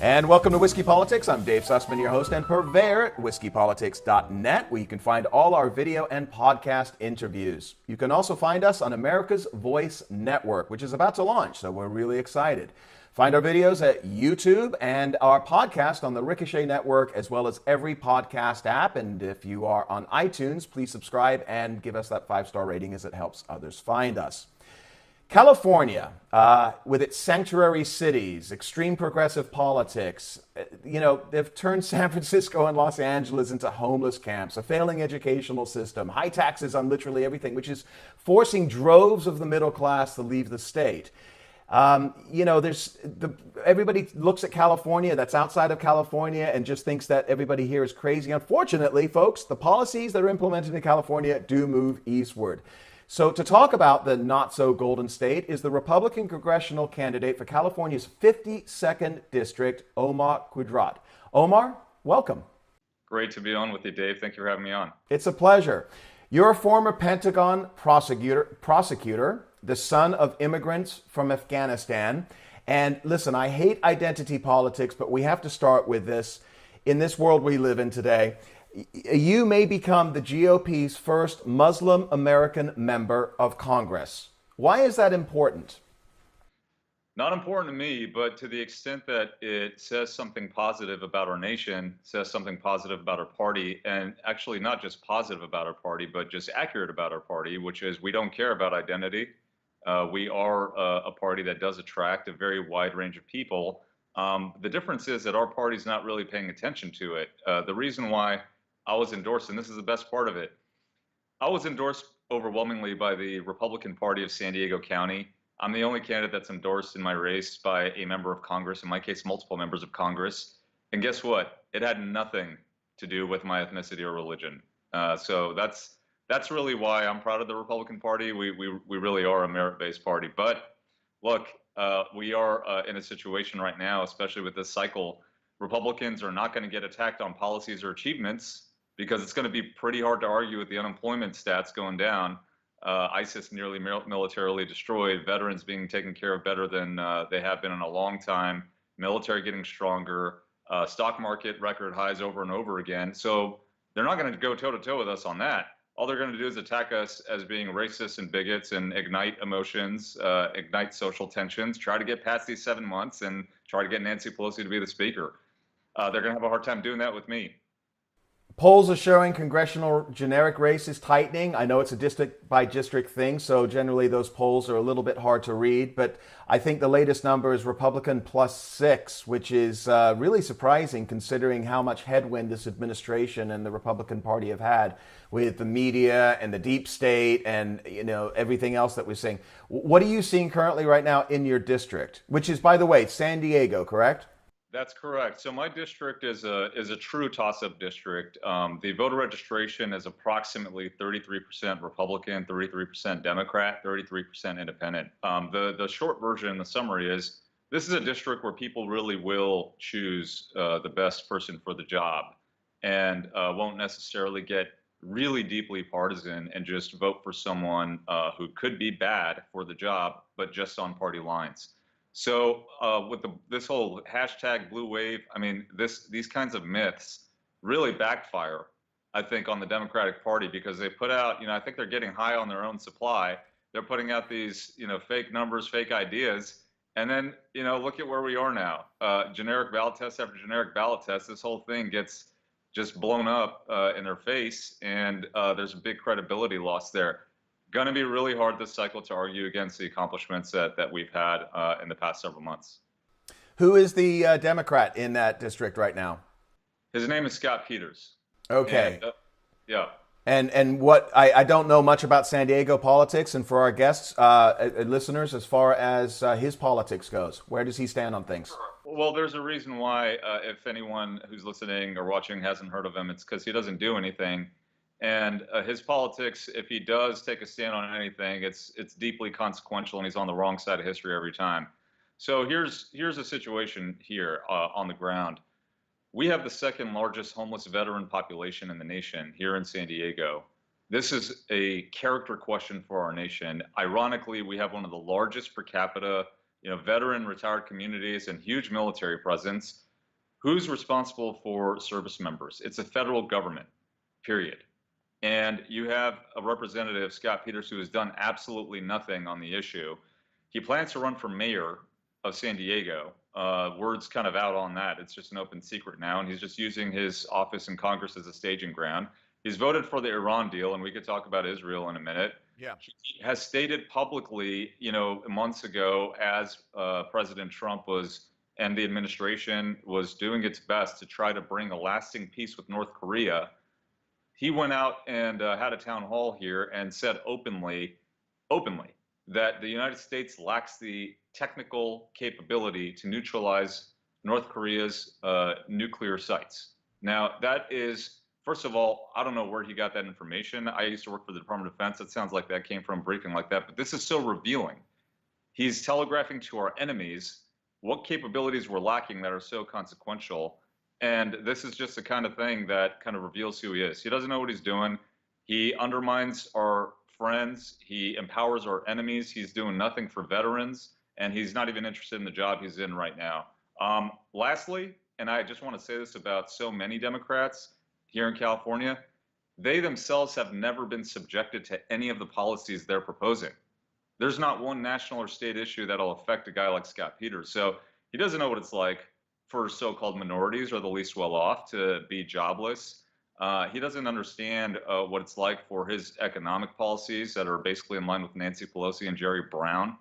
And welcome to Whiskey Politics. I'm Dave Sussman, your host and purveyor at whiskeypolitics.net, where you can find all our video and podcast interviews. You can also find us on America's Voice Network, which is about to launch, so we're really excited. Find our videos at YouTube and our podcast on the Ricochet Network, as well as every podcast app. And if you are on iTunes, please subscribe and give us that 5-star rating, as it helps others find us. California, with its sanctuary cities, extreme progressive politics, they've turned San Francisco and Los Angeles into homeless camps, a failing educational system, high taxes on literally everything, which is forcing droves of the middle class to leave the state. Everybody looks at California, that's outside of California, and just thinks that everybody here is crazy. Unfortunately, folks, the policies that are implemented in California do move eastward. So to talk about the not-so-golden state is the Republican congressional candidate for California's 52nd District, Omar Qudrat. Omar, welcome. Great to be on with you, Dave. Thank you for having me on. It's a pleasure. You're a former Pentagon prosecutor, the son of immigrants from Afghanistan. And listen, I hate identity politics, but we have to start with this. In this world we live in today, you may become the GOP's first Muslim American member of Congress. Why is that important? Not important to me, but to the extent that it says something positive about our nation, says something positive about our party, and actually not just positive about our party, but just accurate about our party, which is we don't care about identity. We are a party that does attract a very wide range of people. The difference is that our party's not really paying attention to it. The reason why I was endorsed, and this is the best part of it, I was endorsed overwhelmingly by the Republican Party of San Diego County. I'm the only candidate that's endorsed in my race by a member of Congress, in my case, multiple members of Congress. And guess what? It had nothing to do with my ethnicity or religion. So that's really why I'm proud of the Republican Party. We really are a merit-based party. But look, we are in a situation right now, especially with this cycle, Republicans are not going to get attacked on policies or achievements, because it's going to be pretty hard to argue with the unemployment stats going down, ISIS nearly militarily destroyed, veterans being taken care of better than they have been in a long time, military getting stronger, stock market record highs over and over again. So they're not going to go toe-to-toe with us on that. All they're going to do is attack us as being racist and bigots and ignite emotions, ignite social tensions, try to get past these 7 months and try to get Nancy Pelosi to be the speaker. They're going to have a hard time doing that with me. Polls are showing congressional generic races tightening. I know it's a district by district thing, so generally those polls are a little bit hard to read. But I think the latest number is Republican +6, which is really surprising considering how much headwind this administration and the Republican Party have had with the media and the deep state and everything else that we're seeing. What are you seeing currently right now in your district, which is, by the way, San Diego, correct? That's correct. So my district is a true toss-up district. The voter registration is approximately 33% Republican, 33% Democrat, 33% Independent. The short version, the summary is, this is a district where people really will choose the best person for the job, and won't necessarily get really deeply partisan and just vote for someone who could be bad for the job, but just on party lines. So with this whole hashtag blue wave, I mean, these kinds of myths really backfire, I think, on the Democratic Party, because they put out, I think they're getting high on their own supply. They're putting out these, fake numbers, fake ideas. And then, look at where we are now. Generic ballot test after generic ballot test, this whole thing gets just blown up in their face. And there's a big credibility loss there. Going to be really hard this cycle to argue against the accomplishments that we've had in the past several months. Who is the Democrat in that district right now? His name is Scott Peters. Okay. And, yeah. And what I don't know much about San Diego politics, and for our guests, listeners, as far as his politics goes, where does he stand on things? Well, there's a reason why, if anyone who's listening or watching hasn't heard of him, it's because he doesn't do anything. And his politics, if he does take a stand on anything, it's deeply consequential, and he's on the wrong side of history every time. So here's a situation here on the ground. We have the second largest homeless veteran population in the nation here in San Diego. This is a character question for our nation. Ironically, we have one of the largest per capita, veteran retired communities and huge military presence. Who's responsible for service members? It's a federal government, period. And you have a representative, Scott Peters, who has done absolutely nothing on the issue. He plans to run for mayor of San Diego. Word's kind of out on that. It's just an open secret now, and he's just using his office in Congress as a staging ground. He's voted for the Iran deal, and we could talk about Israel in a minute. Yeah. He has stated publicly, months ago, as President Trump was and the administration was doing its best to try to bring a lasting peace with North Korea. He went out and had a town hall here and said openly, that the United States lacks the technical capability to neutralize North Korea's nuclear sites. Now, that is, first of all, I don't know where he got that information. I used to work for the Department of Defense. It sounds like that came from a briefing like that, but this is so revealing. He's telegraphing to our enemies what capabilities we're lacking that are so consequential. And this is just the kind of thing that kind of reveals who he is. He doesn't know what he's doing. He undermines our friends. He empowers our enemies. He's doing nothing for veterans, and he's not even interested in the job he's in right now. Lastly, and I just want to say this about so many Democrats here in California, they themselves have never been subjected to any of the policies they're proposing. There's not one national or state issue that'll affect a guy like Scott Peters. So he doesn't know what it's like for so-called minorities or the least well-off to be jobless. He doesn't understand what it's like for his economic policies that are basically in line with Nancy Pelosi and Jerry Brown,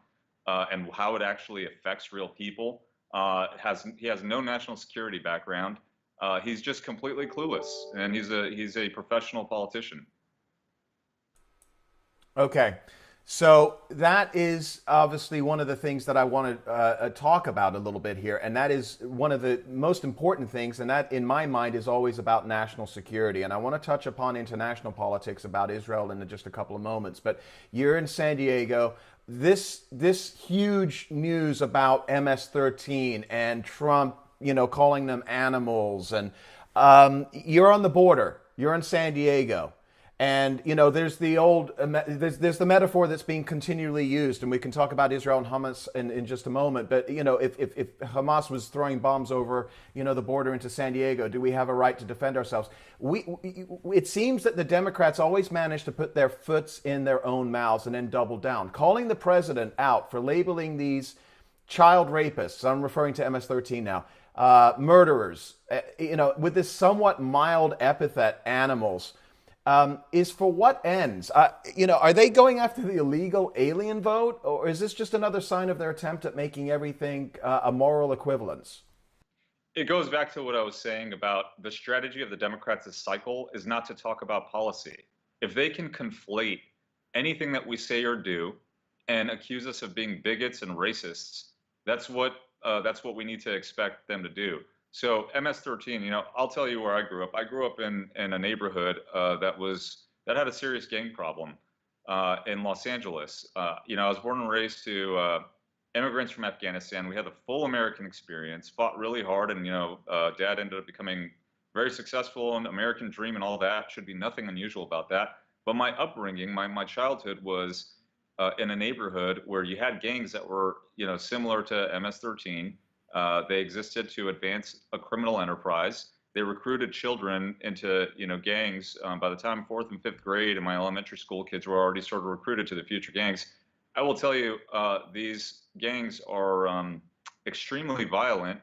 and how it actually affects real people. He has no national security background. He's just completely clueless, and he's a professional politician. Okay. So that is obviously one of the things that I want to talk about a little bit here, and that is one of the most important things, and that in my mind is always about national security. And I want to touch upon international politics about Israel in just a couple of moments. But you're in San Diego. This huge news about MS-13 and Trump, calling them animals, and you're on the border. You're in San Diego. And, there's there's the metaphor that's being continually used, and we can talk about Israel and Hamas in just a moment. But, if Hamas was throwing bombs over, the border into San Diego, do we have a right to defend ourselves? It seems that the Democrats always manage to put their foots in their own mouths and then double down, calling the president out for labeling these child rapists. I'm referring to MS-13 now. Murderers, with this somewhat mild epithet, animals. Is for what ends? Are they going after the illegal alien vote, or is this just another sign of their attempt at making everything a moral equivalence? It goes back to what I was saying about the strategy of the Democrats this cycle is not to talk about policy. If they can conflate anything that we say or do and accuse us of being bigots and racists, that's what we need to expect them to do. So MS-13, I'll tell you where I grew up. I grew up in a neighborhood that had a serious gang problem in Los Angeles. I was born and raised to immigrants from Afghanistan. We had the full American experience, fought really hard, and Dad ended up becoming very successful, and American dream and all that. Should be nothing unusual about that. But my upbringing, my childhood was in a neighborhood where you had gangs that were similar to MS-13. They existed to advance a criminal enterprise. They recruited children into, gangs. By the time 4th and 5th grade in my elementary school, kids were already sort of recruited to the future gangs. I will tell you, these gangs are extremely violent.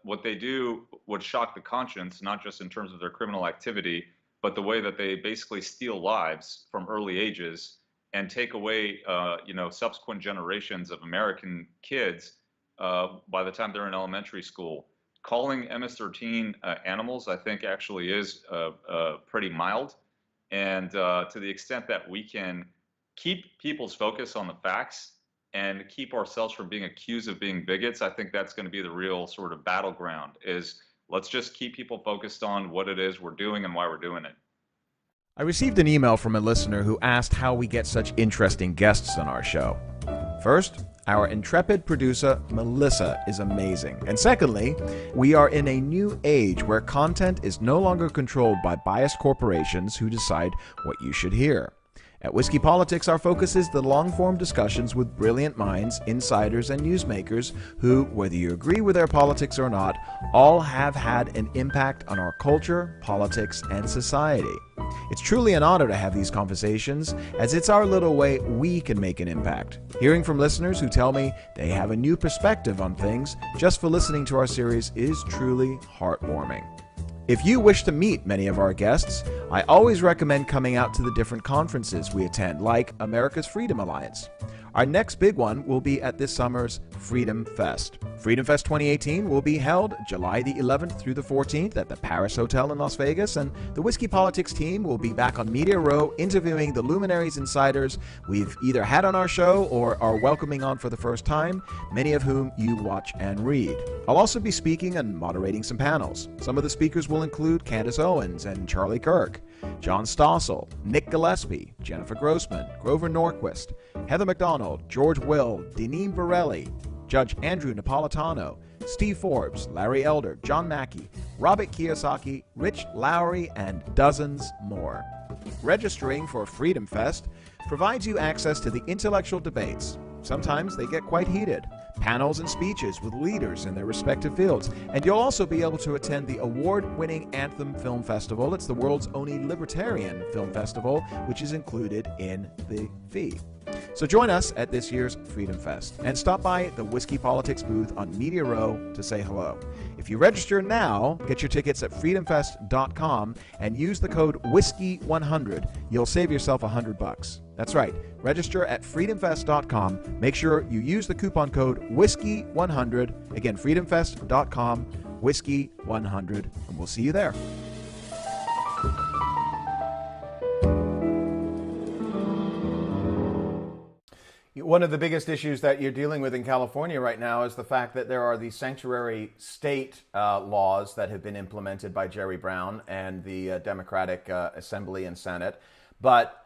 What they do would shock the conscience, not just in terms of their criminal activity, but the way that they basically steal lives from early ages and take away, subsequent generations of American kids by the time they're in elementary school. Calling MS-13 animals, I think, actually is pretty mild. And to the extent that we can keep people's focus on the facts and keep ourselves from being accused of being bigots, I think that's going to be the real sort of battleground, is let's just keep people focused on what it is we're doing and why we're doing it. I received an email from a listener who asked how we get such interesting guests on our show. First, our intrepid producer, Melissa, is amazing. And secondly, we are in a new age where content is no longer controlled by biased corporations who decide what you should hear. At Whiskey Politics, our focus is the long-form discussions with brilliant minds, insiders, and newsmakers who, whether you agree with their politics or not, all have had an impact on our culture, politics, and society. It's truly an honor to have these conversations, as it's our little way we can make an impact. Hearing from listeners who tell me they have a new perspective on things just for listening to our series is truly heartwarming. If you wish to meet many of our guests, I always recommend coming out to the different conferences we attend, like America's Freedom Alliance. Our next big one will be at this summer's Freedom Fest. Freedom Fest 2018 will be held July the 11th through the 14th at the Paris Hotel in Las Vegas, and the Whiskey Politics team will be back on Media Row interviewing the luminaries insiders we've either had on our show or are welcoming on for the first time, many of whom you watch and read. I'll also be speaking and moderating some panels. Some of the speakers will include Candace Owens and Charlie Kirk, John Stossel, Nick Gillespie, Jennifer Grossman, Grover Norquist, Heather McDonald, George Will, Deneen Borelli, Judge Andrew Napolitano, Steve Forbes, Larry Elder, John Mackey, Robert Kiyosaki, Rich Lowry, and dozens more. Registering for Freedom Fest provides you access to the intellectual debates. Sometimes they get quite heated. Panels and speeches with leaders in their respective fields. And you'll also be able to attend the award-winning Anthem Film Festival. It's the world's only libertarian film festival, which is included in the fee. So join us at this year's Freedom Fest and stop by the Whiskey Politics booth on Media Row to say hello. If you register now, get your tickets at freedomfest.com and use the code WHISKEY100. You'll save yourself $100. That's right. Register at freedomfest.com. Make sure you use the coupon code WHISKEY100. Again, freedomfest.com, WHISKEY100, and we'll see you there. One of the biggest issues that you're dealing with in California right now is the fact that there are these sanctuary state laws that have been implemented by Jerry Brown and the Democratic Assembly and Senate. But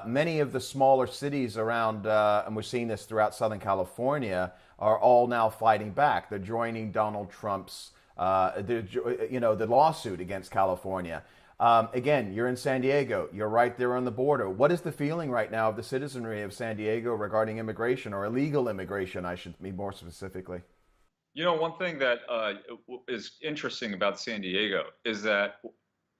many of the smaller cities around, and we're seeing this throughout Southern California, are all now fighting back. They're joining Donald Trump's, the lawsuit against California. Again, you're in San Diego. You're right there on the border. What is the feeling right now of the citizenry of San Diego regarding immigration, or illegal immigration, I should be more specifically? You know, one thing that is interesting about San Diego is that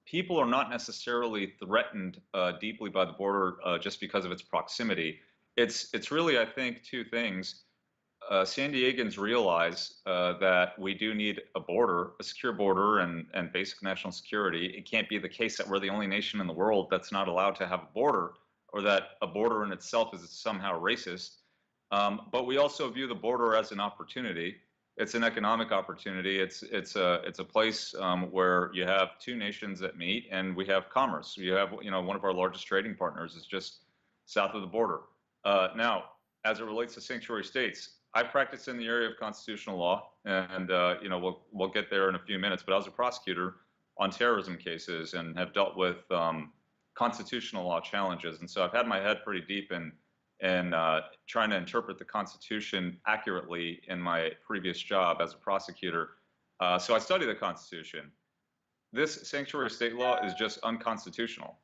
people are not necessarily threatened deeply by the border just because of its proximity. It's really, I think, two things. San Diegans realize that we do need a border, a secure border, and basic national security. It can't be the case that we're the only nation in the world that's not allowed to have a border, or that a border in itself is somehow racist. But we also view the border as an opportunity. It's an economic opportunity. It's a place where you have two nations that meet, and we have commerce. You have, one of our largest trading partners is just south of the border. Now, as it relates to sanctuary states, I practice in the area of constitutional law, and we'll get there in a few minutes. But I was a prosecutor on terrorism cases and have dealt with constitutional law challenges, and so I've had my head pretty deep in trying to interpret the Constitution accurately in my previous job as a prosecutor. So I study the Constitution. This sanctuary state law is just unconstitutional.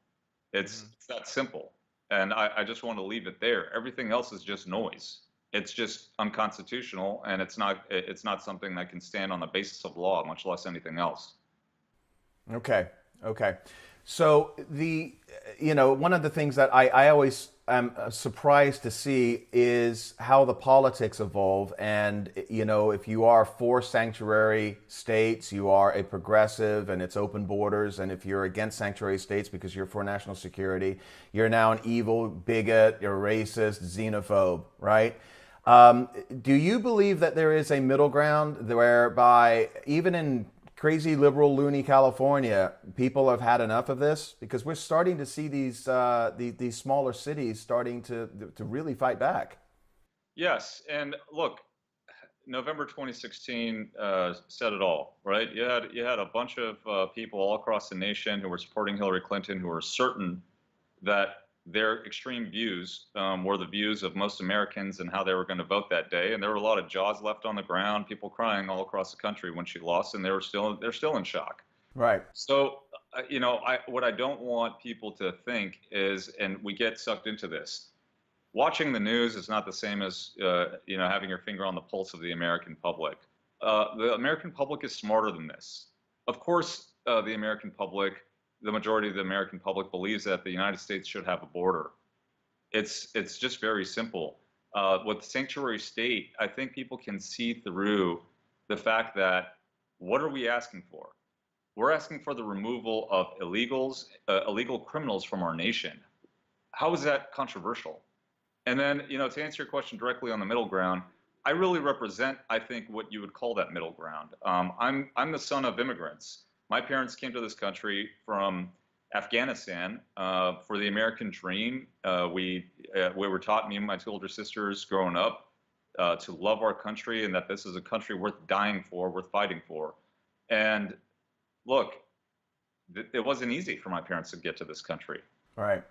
It's that simple, and I just want to leave it there. Everything else is just noise. It's just unconstitutional, and it's not something that can stand on the basis of law, much less anything else. Okay. So one of the things that I always am surprised to see is how the politics evolve. And, if you are for sanctuary states, you are a progressive and it's open borders. And if you're against sanctuary states because you're for national security, you're now an evil bigot, you're racist, xenophobe, right? Do you believe that there is a middle ground whereby even in crazy liberal loony California, people have had enough of this? Because we're starting to see these smaller cities starting to really fight back. Yes, and look, November 2016 said it all, right? You had a bunch of people all across the nation who were supporting Hillary Clinton, who were certain that their extreme views were the views of most Americans and how they were going to vote that day. And there were a lot of jaws left on the ground, people crying all across the country when she lost, and they're still in shock. Right. So, what I don't want people to think is, and we get sucked into this, watching the news is not the same as, having your finger on the pulse of the American public. The American public is smarter than this. Of course, the majority of the American public believes that the United States should have a border. It's just very simple. With sanctuary state, I think people can see through the fact that what are we asking for? We're asking for the removal of illegal criminals from our nation. How is that controversial? And then, to answer your question directly on the middle ground, I really represent, I think, what you would call that middle ground. I'm the son of immigrants. My parents came to this country from Afghanistan for the American dream. We were taught, me and my two older sisters, growing up, to love our country and that this is a country worth dying for, worth fighting for. And look, it wasn't easy for my parents to get to this country. Right.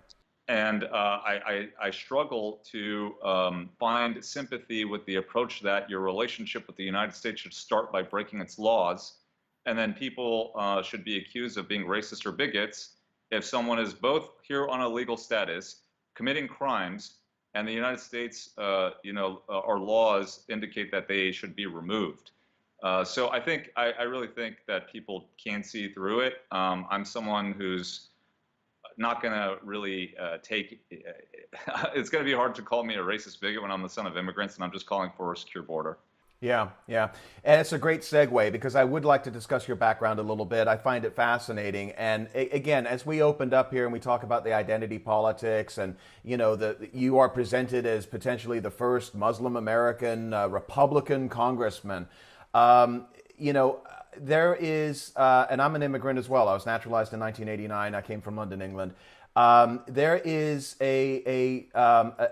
And I struggle to find sympathy with the approach that your relationship with the United States should start by breaking its laws, and then people should be accused of being racist or bigots if someone is both here on a legal status, committing crimes, and the United States, our laws indicate that they should be removed. So I really think that people can see through it. I'm someone who's not going to really it's going to be hard to call me a racist bigot when I'm the son of immigrants and I'm just calling for a secure border. Yeah, yeah. And it's a great segue because I would like to discuss your background a little bit. I find it fascinating. And again, as we opened up here and we talk about the identity politics and, you are presented as potentially the first Muslim American Republican congressman. There is, and I'm an immigrant as well. I was naturalized in 1989. I came from London, England. There is a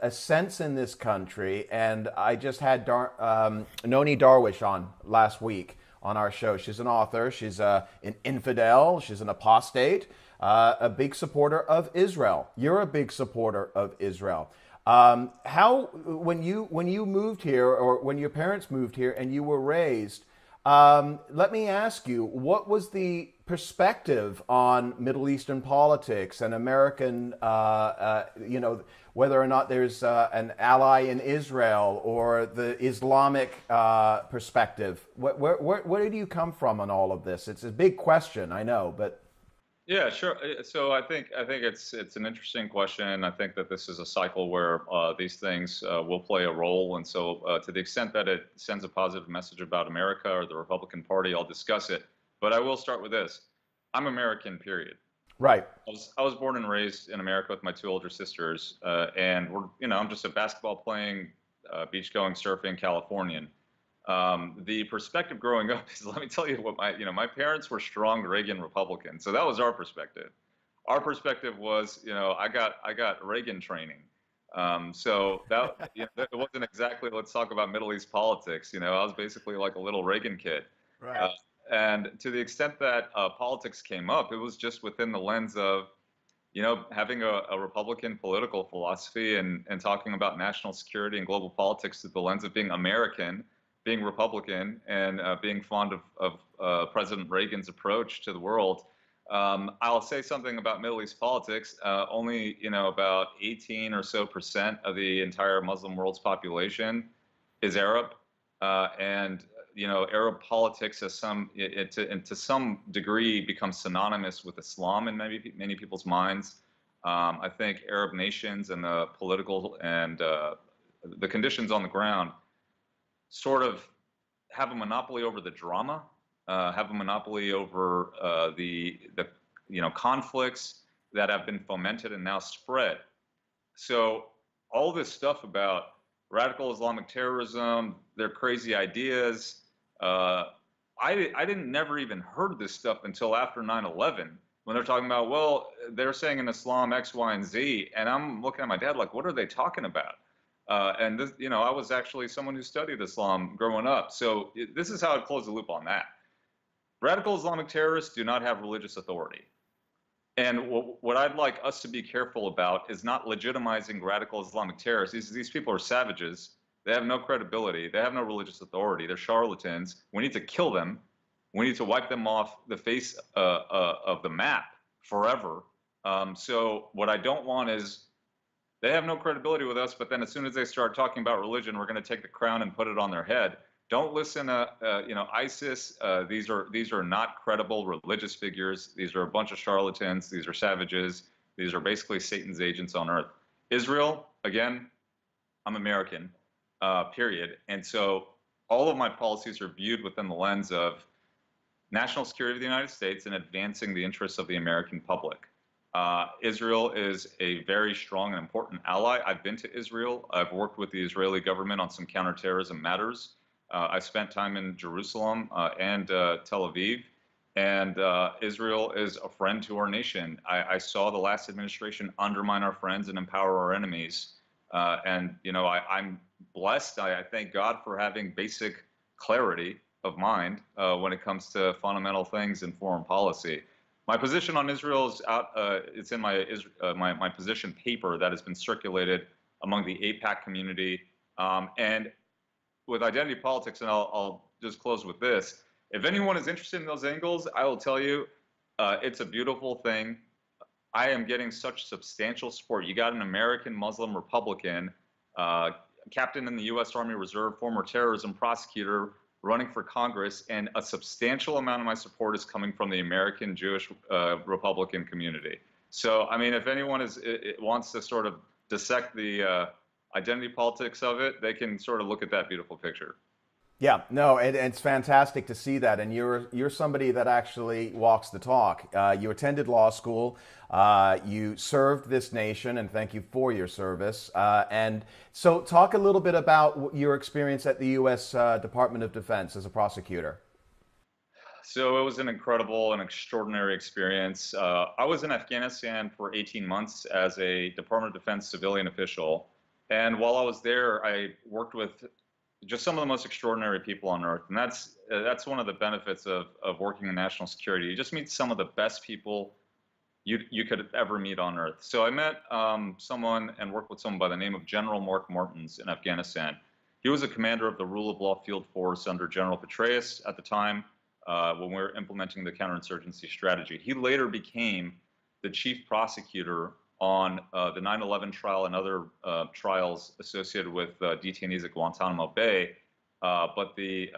sense in this country, and I just had Noni Darwish on last week on our show. She's an author. She's an infidel. She's an apostate. A big supporter of Israel. You're a big supporter of Israel. When you moved here, or when your parents moved here, and you were raised. Let me ask you, what was the perspective on Middle Eastern politics and American, whether or not there's an ally in Israel or the Islamic perspective? Where did you come from on all of this? It's a big question, I know, but. Yeah, sure. So I think it's an interesting question. I think that this is a cycle where these things will play a role, and so to the extent that it sends a positive message about America or the Republican Party, I'll discuss it. But I will start with this: I'm American. Period. Right. I was born and raised in America with my two older sisters, and I'm just a basketball playing, beach going, surfing Californian. The perspective growing up is, let me tell you what my parents were strong Reagan Republicans. So that was our perspective. Our perspective was, I got Reagan training. So that, it wasn't exactly, let's talk about Middle East politics. I was basically like a little Reagan kid. Right. And to the extent that politics came up, it was just within the lens of, having a Republican political philosophy and talking about national security and global politics through the lens of being American, being Republican, and being fond of President Reagan's approach to the world. I'll say something about Middle East politics. Only, about 18% or so of the entire Muslim world's population is Arab, and Arab politics has to some degree become synonymous with Islam in many people's minds. I think Arab nations and the political and the conditions on the ground sort of have a monopoly over the drama, have a monopoly over the conflicts that have been fomented and now spread. So all this stuff about radical Islamic terrorism, their crazy ideas, I didn't never even heard this stuff until after 9/11, when they're talking about, well, they're saying in Islam X, Y, and Z, and I'm looking at my dad like, what are they talking about? And this, I was actually someone who studied Islam growing up. So this is how I'd close the loop on that. Radical Islamic terrorists do not have religious authority. And what I'd like us to be careful about is not legitimizing radical Islamic terrorists. These people are savages. They have no credibility. They have no religious authority. They're charlatans. We need to kill them. We need to wipe them off the face of the map forever. So what I don't want is they have no credibility with us, but then as soon as they start talking about religion, we're going to take the crown and put it on their head. Don't listen to ISIS. These are not credible religious figures. These are a bunch of charlatans. These are savages. These are basically Satan's agents on earth. Israel, again, I'm American, period. And so all of my policies are viewed within the lens of national security of the United States and advancing the interests of the American public. Israel is a very strong and important ally. I've been to Israel. I've worked with the Israeli government on some counterterrorism matters. I spent time in Jerusalem and Tel Aviv. And Israel is a friend to our nation. I saw the last administration undermine our friends and empower our enemies. And I'm blessed. I thank God for having basic clarity of mind when it comes to fundamental things in foreign policy. My position on Israel is out. It's in my position paper that has been circulated among the AIPAC community. And with identity politics, and I'll just close with this. If anyone is interested in those angles, I will tell you, it's a beautiful thing. I am getting such substantial support. You got an American Muslim Republican, captain in the U.S. Army Reserve, former terrorism prosecutor, running for Congress, and a substantial amount of my support is coming from the American Jewish Republican community. So, I mean, if anyone wants to sort of dissect the identity politics of it, they can sort of look at that beautiful picture. Yeah, no, and it's fantastic to see that. And you're somebody that actually walks the talk. You attended law school, you served this nation, and thank you for your service. And so talk a little bit about your experience at the U.S. Department of Defense as a prosecutor. So it was an incredible and extraordinary experience. I was in Afghanistan for 18 months as a Department of Defense civilian official. And while I was there, I worked with just some of the most extraordinary people on earth. And that's one of the benefits of working in national security. You just meet some of the best people you could ever meet on earth. So I met someone and worked with someone by the name of General Mark Martins in Afghanistan. He was a commander of the Rule of Law Field Force under General Petraeus at the time when we were implementing the counterinsurgency strategy. He later became the chief prosecutor on the 9/11 trial and other trials associated with detainees at Guantanamo Bay. But the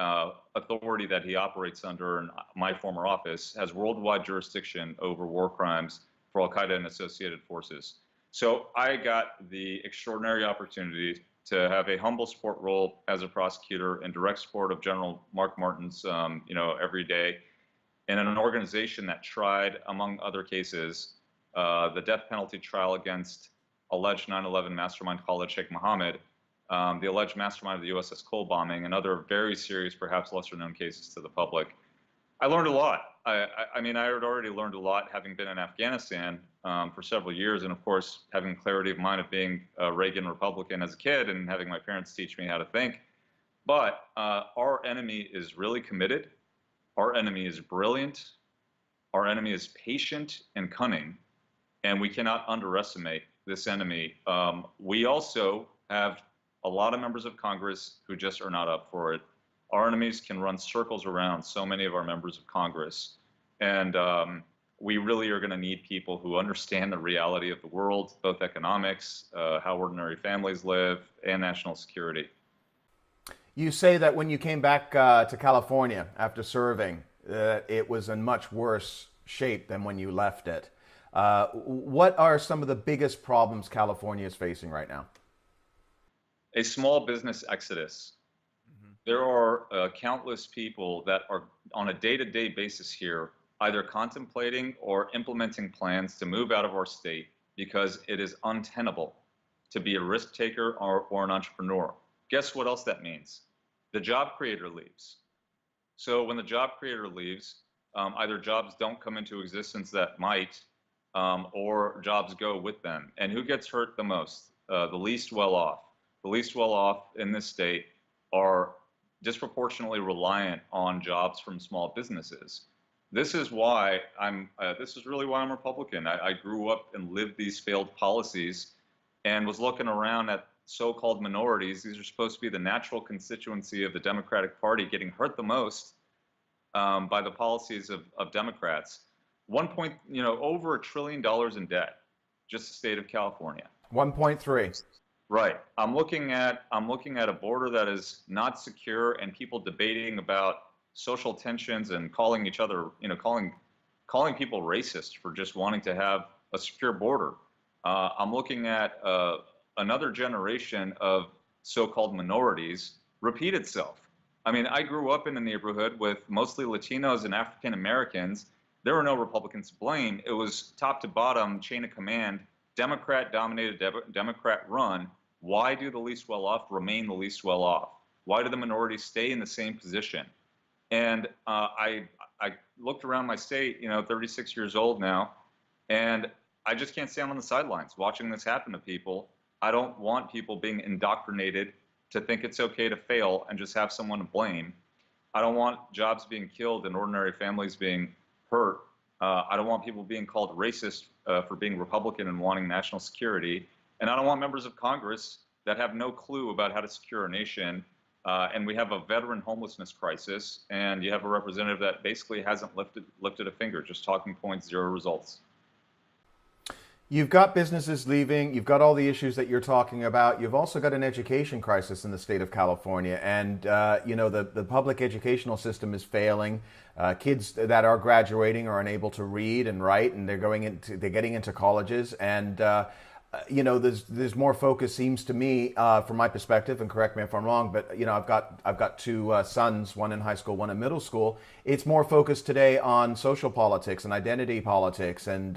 authority that he operates under in my former office has worldwide jurisdiction over war crimes for Al-Qaeda and associated forces. So I got the extraordinary opportunity to have a humble support role as a prosecutor in direct support of General Mark Martins, every day, in an organization that tried, among other cases, the death penalty trial against alleged 9/11 mastermind Khalid Sheikh Mohammad, the alleged mastermind of the USS Cole bombing, and other very serious, perhaps lesser-known cases to the public. I learned a lot. I mean, I had already learned a lot having been in Afghanistan for several years, and of course, having clarity of mind of being a Reagan Republican as a kid and having my parents teach me how to think. But our enemy is really committed. Our enemy is brilliant. Our enemy is patient and cunning. And we cannot underestimate this enemy. We also have a lot of members of Congress who just are not up for it. Our enemies can run circles around so many of our members of Congress. And we really are going to need people who understand the reality of the world, both economics, how ordinary families live, and national security. You say that when you came back to California after serving, it was in much worse shape than when you left it. What are some of the biggest problems California is facing right now? A small business exodus. Mm-hmm. There are countless people that are on a day-to-day basis here, either contemplating or implementing plans to move out of our state because it is untenable to be a risk taker or an entrepreneur. Guess what else that means? The job creator leaves. So when the job creator leaves, either jobs don't come into existence that might, or jobs go with them. And who gets hurt the most? The least well off. The least well off in this state are disproportionately reliant on jobs from small businesses. This is why this is really why I'm Republican. I grew up and lived these failed policies and was looking around at so-called minorities. These are supposed to be the natural constituency of the Democratic Party getting hurt the most. by the policies of Democrats. Over $1 trillion in debt, just the state of California. 1.3. Right. I'm looking at a border that is not secure, and people debating about social tensions and calling each other, calling people racist for just wanting to have a secure border. I'm looking at another generation of so-called minorities repeat itself. I mean, I grew up in a neighborhood with mostly Latinos and African Americans. There were no Republicans to blame. It was top to bottom, chain of command, Democrat dominated, Democrat run. Why do the least well off remain the least well off? Why do the minorities stay in the same position? And I looked around my state, 36 years old now, and I just can't stand on the sidelines watching this happen to people. I don't want people being indoctrinated to think it's okay to fail and just have someone to blame. I don't want jobs being killed and ordinary families being hurt. I don't want people being called racist for being Republican and wanting national security. And I don't want members of Congress that have no clue about how to secure a nation. And we have a veteran homelessness crisis, and you have a representative that basically hasn't lifted a finger, just talking points, zero results. You've got businesses leaving. You've got all the issues that you're talking about. You've also got an education crisis in the state of California. And, the public educational system is failing. Kids that are graduating are unable to read and write, and they're getting into colleges. And, there's more focus, seems to me, from my perspective, and correct me if I'm wrong, but I've got two sons, one in high school, one in middle school. It's more focused today on social politics and identity politics and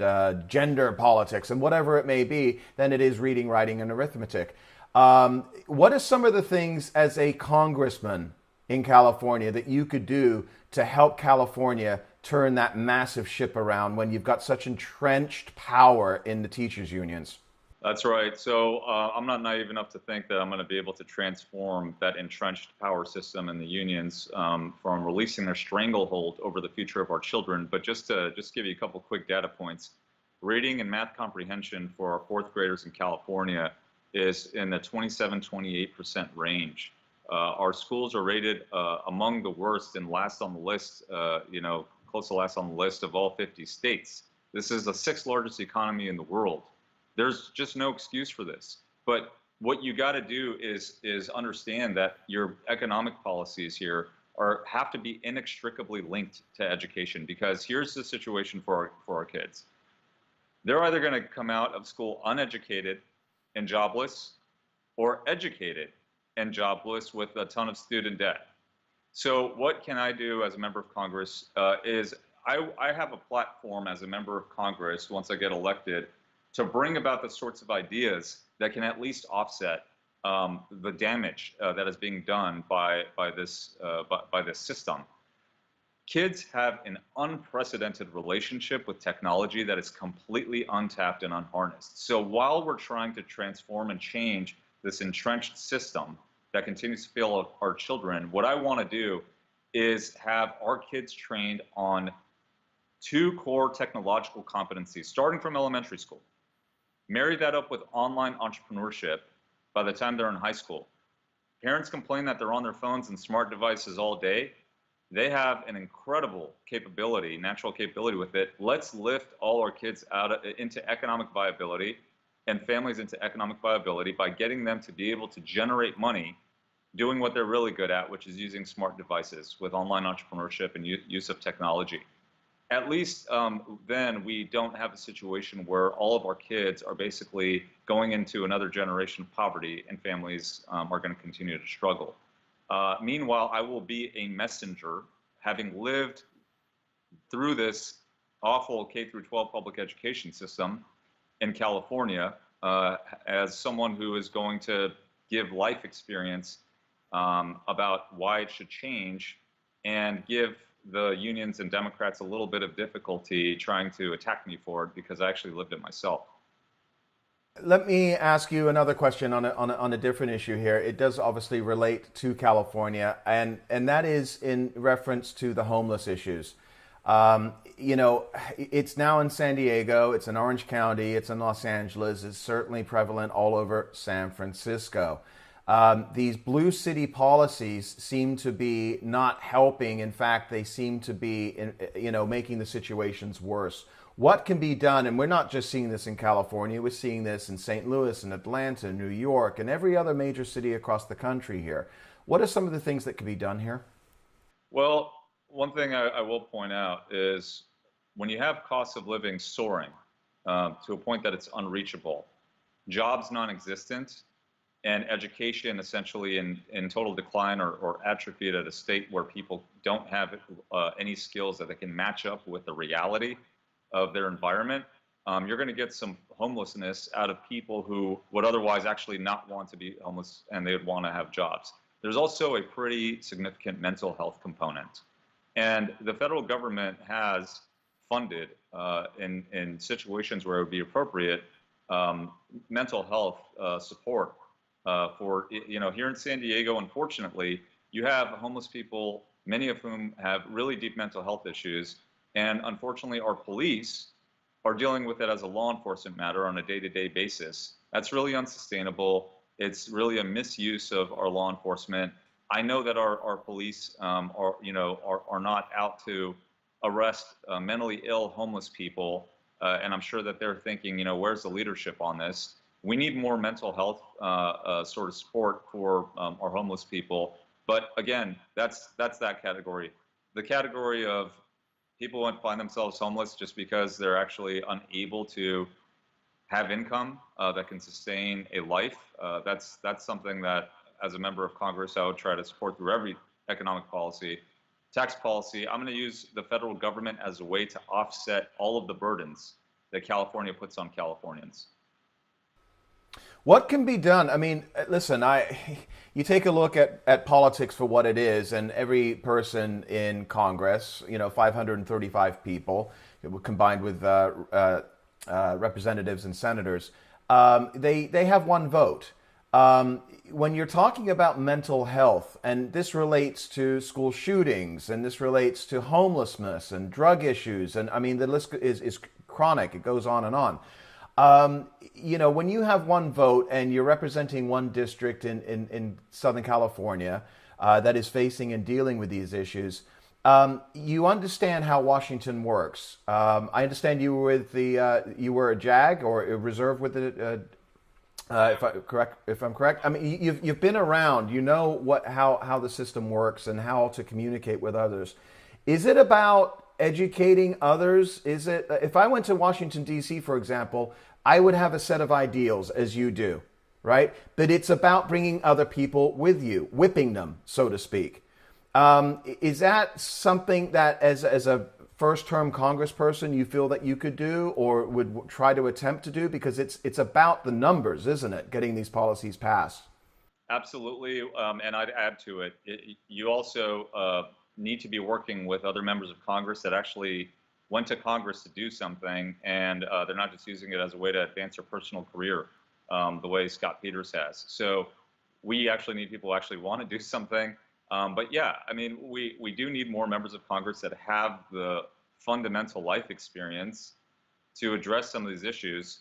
gender politics and whatever it may be than it is reading, writing, and arithmetic. What are some of the things as a congressman in California that you could do to help California turn that massive ship around when you've got such entrenched power in the teachers' unions? That's right. So I'm not naive enough to think that I'm going to be able to transform that entrenched power system in the unions from releasing their stranglehold over the future of our children. But just to give you a couple quick data points, reading and math comprehension for our fourth graders in California is in the 27-28% range. Our schools are rated among the worst and last on the list, close to last on the list of all 50 states. This is the sixth largest economy in the world. There's just no excuse for this. But what you got to do is understand that your economic policies here have to be inextricably linked to education, because here's the situation for our kids. They're either going to come out of school uneducated and jobless, or educated and jobless with a ton of student debt. So what can I do as a member of Congress is I have a platform as a member of Congress once I get elected to bring about the sorts of ideas that can at least offset the damage that is being done by this system. Kids have an unprecedented relationship with technology that is completely untapped and unharnessed. So while we're trying to transform and change this entrenched system that continues to fail our children, what I want to do is have our kids trained on two core technological competencies, starting from elementary school. Marry that up with online entrepreneurship by the time they're in high school. Parents complain that they're on their phones and smart devices all day. They have an incredible capability, natural capability with it. Let's lift all our kids into economic viability and families into economic viability by getting them to be able to generate money doing what they're really good at, which is using smart devices with online entrepreneurship and use of technology. At least then we don't have a situation where all of our kids are basically going into another generation of poverty and families are going to continue to struggle. Meanwhile, I will be a messenger, having lived through this awful K-12 public education system in California, as someone who is going to give life experience about why it should change and give the unions and Democrats a little bit of difficulty trying to attack me for it, because I actually lived it myself. Let me ask you another question on a different issue here. It does obviously relate to California, and that is in reference to the homeless issues. It's now in San Diego, it's in Orange County, it's in Los Angeles, it's certainly prevalent all over San Francisco. These blue city policies seem to be not helping. In fact, they seem to be, making the situations worse. What can be done? And we're not just seeing this in California. We're seeing this in St. Louis and Atlanta, New York, and every other major city across the country here. What are some of the things that can be done here? Well, one thing I will point out is when you have costs of living soaring to a point that it's unreachable, jobs non-existent, and education essentially in total decline or atrophied at a state where people don't have any skills that they can match up with the reality of their environment, you're going to get some homelessness out of people who would otherwise actually not want to be homeless and they would want to have jobs. There's also a pretty significant mental health component. And the federal government has funded, in situations where it would be appropriate, mental health support for, here in San Diego, unfortunately, you have homeless people, many of whom have really deep mental health issues. And unfortunately, our police are dealing with it as a law enforcement matter on a day-to-day basis. That's really unsustainable. It's really a misuse of our law enforcement. I know that our police are not out to arrest mentally ill homeless people, and I'm sure that they're thinking, where's the leadership on this? We need more mental health sort of support for our homeless people. But again, that's that category. The category of people who find themselves homeless just because they're actually unable to have income that can sustain a life. That's something that, as a member of Congress, I would try to support through every economic policy. Tax policy, I'm going to use the federal government as a way to offset all of the burdens that California puts on Californians. What can be done? I mean, listen, you take a look at politics for what it is, and every person in Congress, 535 people, combined with representatives and senators, they have one vote. When you're talking about mental health, and this relates to school shootings, and this relates to homelessness and drug issues, and I mean, the list is chronic. It goes on and on. When you have one vote and you're representing one district in Southern California that is facing and dealing with these issues, you understand how Washington works. I understand you were you were a JAG or a reserve with the. If I'm correct, I mean you've been around. You know how the system works and how to communicate with others. Is it about educating others? Is it, if I went to Washington, D.C., for example, I would have a set of ideals as you do, right? But it's about bringing other people with you, whipping them, so to speak. Is that something that as a first-term congressperson you feel that you could do or would try to attempt to do? Because it's about the numbers, isn't it, getting these policies passed? Absolutely, and I'd add to it, you also need to be working with other members of Congress that actually went to Congress to do something, and they're not just using it as a way to advance their personal career the way Scott Peters has. So we actually need people who actually want to do something. But yeah, I mean, we do need more members of Congress that have the fundamental life experience to address some of these issues.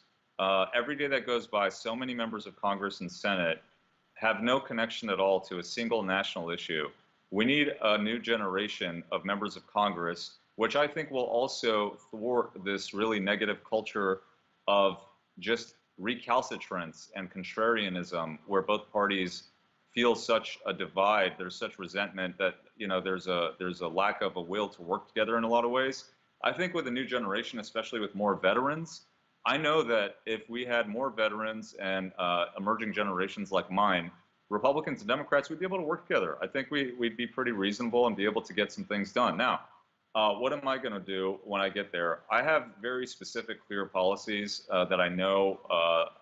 Every day that goes by, so many members of Congress and Senate have no connection at all to a single national issue. We need a new generation of members of Congress, which I think will also thwart this really negative culture of just recalcitrance and contrarianism, where both parties feel such a divide. There's such resentment that there's a lack of a will to work together in a lot of ways. I think with a new generation, especially with more veterans, I know that if we had more veterans and emerging generations like mine, Republicans and Democrats, we'd be able to work together. I think we'd be pretty reasonable and be able to get some things done. Now, what am I going to do when I get there? I have very specific, clear policies that I know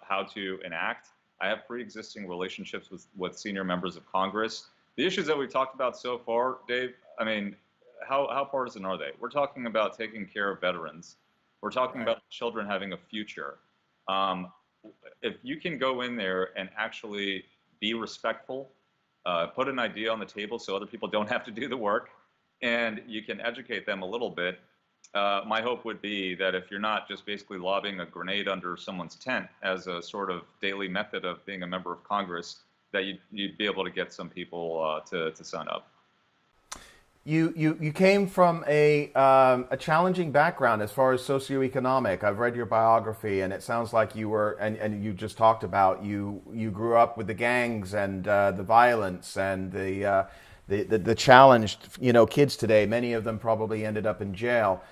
how to enact. I have pre-existing relationships with senior members of Congress. The issues that we've talked about so far, Dave, I mean, how partisan are they? We're talking about taking care of veterans. We're talking about children having a future. If you can go in there and actually be respectful, put an idea on the table so other people don't have to do the work, and you can educate them a little bit. My hope would be that if you're not just basically lobbing a grenade under someone's tent as a sort of daily method of being a member of Congress, that you'd be able to get some people to sign up. You came from a challenging background as far as socioeconomic. I've read your biography, and it sounds like you were, and you just talked about you grew up with the gangs and the violence and the challenged kids today. Many of them probably ended up in jail.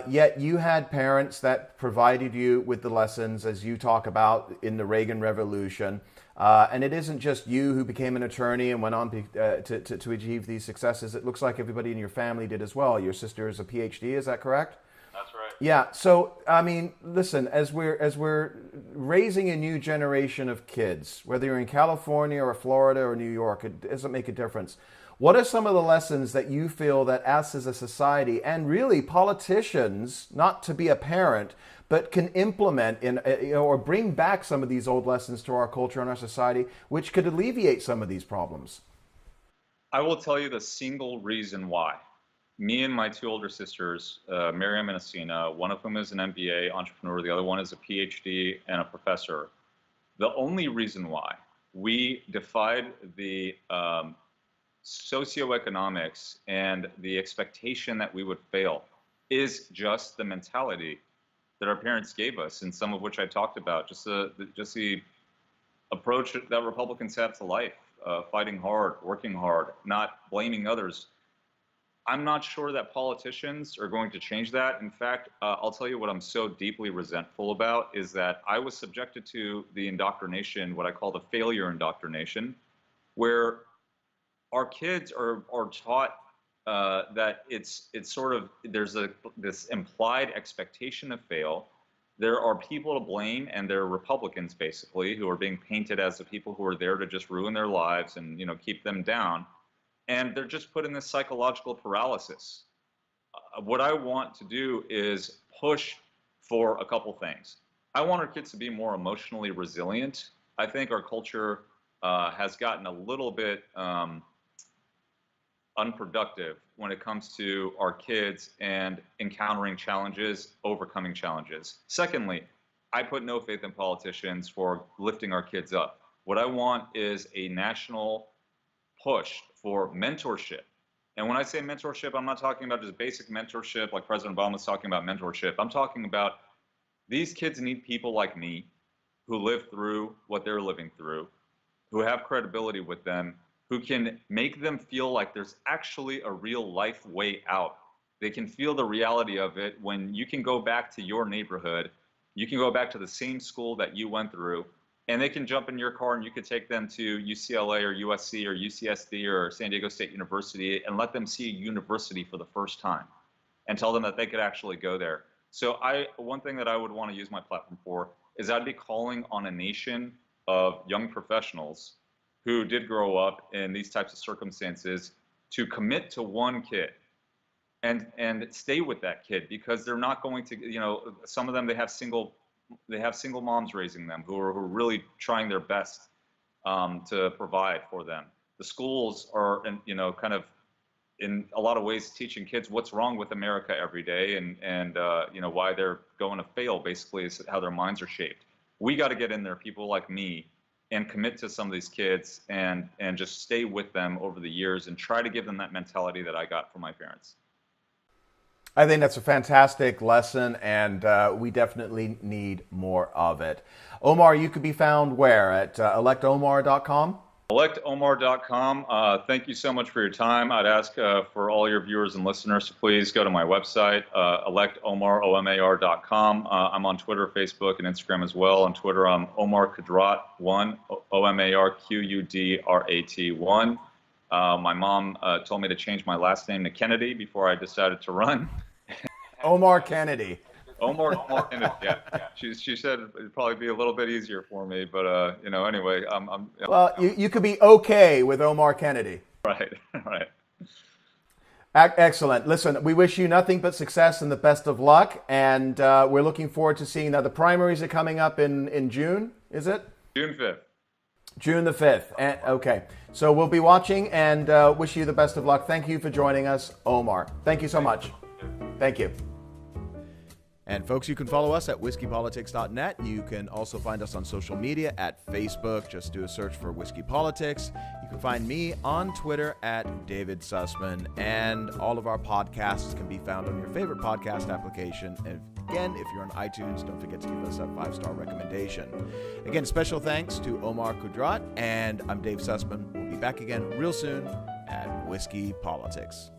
Yet you had parents that provided you with the lessons, as you talk about in the Reagan Revolution. And it isn't just you who became an attorney and went on to achieve these successes. It looks like everybody in your family did as well. Your sister is a PhD, is that correct? That's right. Yeah. So, I mean, listen, as we're raising a new generation of kids, whether you're in California or Florida or New York, it doesn't make a difference. What are some of the lessons that you feel that us as a society, and really politicians, not to be a parent, but can implement or bring back some of these old lessons to our culture and our society, which could alleviate some of these problems? I will tell you the single reason why. Me and my two older sisters, Miriam and Asina, one of whom is an MBA entrepreneur, the other one is a PhD and a professor. The only reason why we defied the socioeconomics and the expectation that we would fail is just the mentality that our parents gave us, and some of which I talked about, just the approach that Republicans have to life, fighting hard, working hard, not blaming others. I'm not sure that politicians are going to change that. In fact, I'll tell you what I'm so deeply resentful about is that I was subjected to the indoctrination, what I call the failure indoctrination, where our kids are taught that it's sort of, there's this implied expectation to fail. There are people to blame, and they're Republicans basically who are being painted as the people who are there to just ruin their lives and keep them down, and they're just put in this psychological paralysis. What I want to do is push for a couple things. I want our kids to be more emotionally resilient. I think our culture has gotten a little bit unproductive when it comes to our kids and encountering challenges, overcoming challenges. Secondly, I put no faith in politicians for lifting our kids up. What I want is a national push for mentorship. And when I say mentorship, I'm not talking about just basic mentorship like President Obama's talking about mentorship. I'm talking about these kids need people like me who live through what they're living through, who have credibility with them, who can make them feel like there's actually a real life way out. They can feel the reality of it when you can go back to your neighborhood, you can go back to the same school that you went through, and they can jump in your car and you could take them to UCLA or USC or UCSD or San Diego State University and let them see a university for the first time and tell them that they could actually go there. So one thing that I would want to use my platform for is I'd be calling on a nation of young professionals who did grow up in these types of circumstances to commit to one kid and stay with that kid, because they're not going to, some of them, they have single moms raising them who are really trying their best to provide for them. The schools are, kind of in a lot of ways teaching kids what's wrong with America every day and why they're going to fail, basically, is how their minds are shaped. We got to get in there, people like me, and commit to some of these kids and just stay with them over the years and try to give them that mentality that I got from my parents. I think that's a fantastic lesson, and we definitely need more of it. Omar, you could be found where? At electomar.com? electomar.com. Thank you so much for your time. I'd ask for all your viewers and listeners to please go to my website, electomar.com. I'm on Twitter, Facebook, and Instagram as well. On Twitter, I'm Omar Qudrat 1, OMARQUDRAT 1. My mom told me to change my last name to Kennedy before I decided to run. Omar Kennedy. Omar Kennedy, yeah. She said it'd probably be a little bit easier for me, but anyway, Well, you could be okay with Omar Kennedy. Right. Excellent. Listen, we wish you nothing but success and the best of luck, and we're looking forward to seeing that. The primaries are coming up in June, is it? June 5th. June the 5th. Okay. So we'll be watching and wish you the best of luck. Thank you for joining us, Omar. Thank you so much. Thank you. And folks, you can follow us at whiskeypolitics.net. You can also find us on social media at Facebook. Just do a search for Whiskey Politics. You can find me on Twitter at David Sussman. And all of our podcasts can be found on your favorite podcast application. And again, if you're on iTunes, don't forget to give us a 5-star recommendation. Again, special thanks to Omar Qudrat. And I'm Dave Sussman. We'll be back again real soon at Whiskey Politics.